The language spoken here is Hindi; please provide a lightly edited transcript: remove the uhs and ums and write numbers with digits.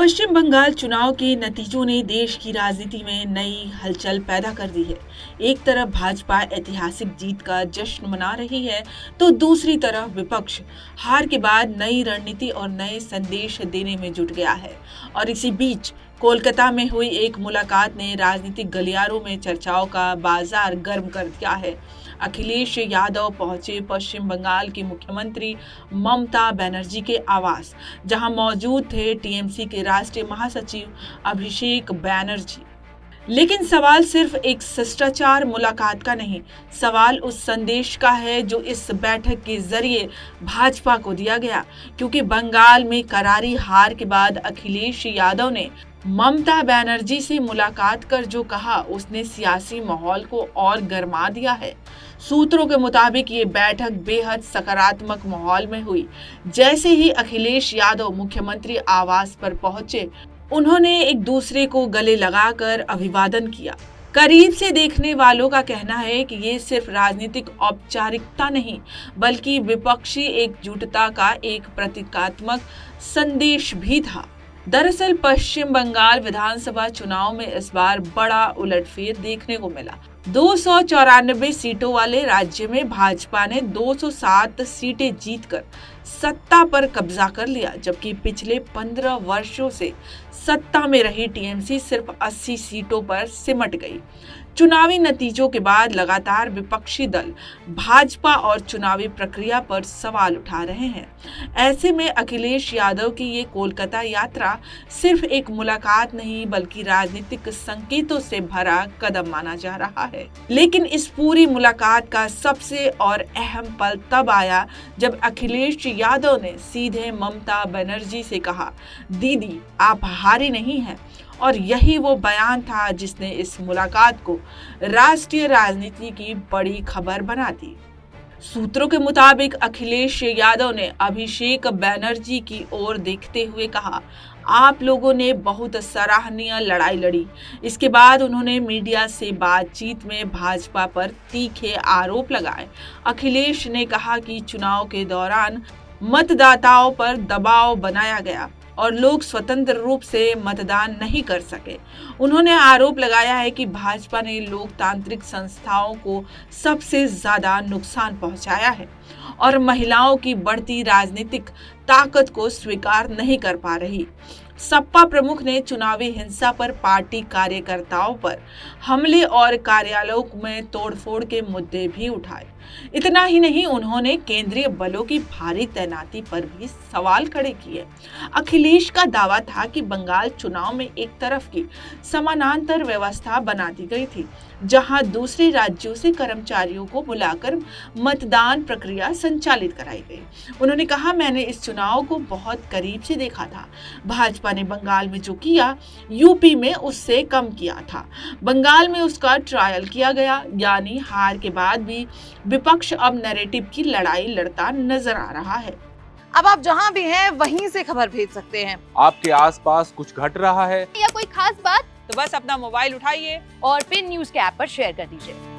पश्चिम बंगाल चुनाव के नतीजों ने देश की राजनीति में नई हलचल पैदा कर दी है। एक तरफ भाजपा ऐतिहासिक जीत का जश्न मना रही है, तो दूसरी तरफ विपक्ष हार के बाद नई रणनीति और नए संदेश देने में जुट गया है। और इसी बीच कोलकाता में हुई एक मुलाकात ने राजनीतिक गलियारों में चर्चाओं का बाजार गर्म कर दिया है। अखिलेश यादव पहुंचे पश्चिम बंगाल की मुख्यमंत्री ममता बनर्जी के आवास, जहां मौजूद थे टीएमसी के राष्ट्रीय महासचिव अभिषेक बैनर्जी। लेकिन सवाल सिर्फ एक शिष्टाचार मुलाकात का नहीं, सवाल उस संदेश का है जो इस बैठक के जरिए भाजपा को दिया गया। क्योंकि बंगाल में करारी हार के बाद अखिलेश यादव ने ममता बनर्जी से मुलाकात कर जो कहा, उसने सियासी माहौल को और गर्मा दिया है। सूत्रों के मुताबिक ये बैठक बेहद सकारात्मक माहौल में हुई। जैसे ही अखिलेश यादव मुख्यमंत्री आवास पर पहुंचे, उन्होंने एक दूसरे को गले लगाकर अभिवादन किया। करीब से देखने वालों का कहना है कि ये सिर्फ राजनीतिक औपचारिकता नहीं, बल्कि विपक्षी एकजुटता का एक प्रतीकात्मक संदेश भी था। दरअसल पश्चिम बंगाल विधानसभा चुनाव में इस बार बड़ा उलटफेर देखने को मिला। 294 सीटों वाले राज्य में भाजपा ने 207 सीटें जीतकर सत्ता पर कब्जा कर लिया, जबकि पिछले 15 वर्षों से सत्ता में रही टीएमसी सिर्फ 80 सीटों पर सिमट गई। चुनावी नतीजों के बाद लगातार विपक्षी दल भाजपा और चुनावी प्रक्रिया पर सवाल उठा रहे हैं। ऐसे में अखिलेश यादव की ये कोलकाता यात्रा सिर्फ एक मुलाकात नहीं, बल्कि राजनीतिक संकेतों से भरा कदम माना जा रहा है। लेकिन इस पूरी मुलाकात का सबसे और अहम पल तब आया जब अखिलेश यादव ने सीधे ममता बनर्जी से कहा, दीदी आप हारी नहीं हैं। और यही वो बयान था जिसने इस मुलाकात को राष्ट्रीय राजनीति की बड़ी खबर बना दी। सूत्रों के मुताबिक अखिलेश यादव ने अभिषेक बैनर्जी की ओर देखते हुए कहा, आप लोगों ने बहुत सराहनीय लड़ाई लड़ी। इसके बाद उन्होंने मीडिया से बातचीत में भाजपा पर तीखे आरोप लगाए। अखिलेश ने कहा कि चुनाव के दौरान मतदाताओं पर दबाव बनाया गया और लोग स्वतंत्र रूप से मतदान नहीं कर सके। उन्होंने आरोप लगाया है कि भाजपा ने लोकतांत्रिक संस्थाओं को सबसे ज्यादा नुकसान पहुंचाया है और महिलाओं की बढ़ती राजनीतिक ताकत को स्वीकार नहीं कर पा रही। सपा प्रमुख ने चुनावी हिंसा पर, पार्टी कार्यकर्ताओं पर हमले और कार्यालयों में तोड़फोड़ के मुद्दे भी उठाए। इतना ही नहीं, उन्होंने केंद्रीय बलों की भारी तैनाती पर भी सवाल खड़े किए। अखिलेश का दावा था कि बंगाल चुनाव में एक तरफ की समानांतर व्यवस्था बना दी गई थी, जहां दूसरे राज्यों से कर्मचारियों को बुलाकर मतदान प्रक्रिया संचालित कराई गई। उन्होंने कहा, मैंने इस चुनाव को बहुत करीब से देखा था। भाजपा ने बंगाल में जो किया, यूपी में उससे कम किया था। बंगाल में उसका ट्रायल किया गया, यानी हार के बाद भी विपक्ष अब नैरेटिव की लड़ाई लड़ता नजर आ रहा है। अब आप जहां भी हैं वहीं से खबर भेज सकते हैं। आपके आसपास कुछ घट रहा है या कोई खास बात, तो बस अपना मोबाइल उठाइए और पिन न्यूज के ऐप पर शेयर कर दीजिए।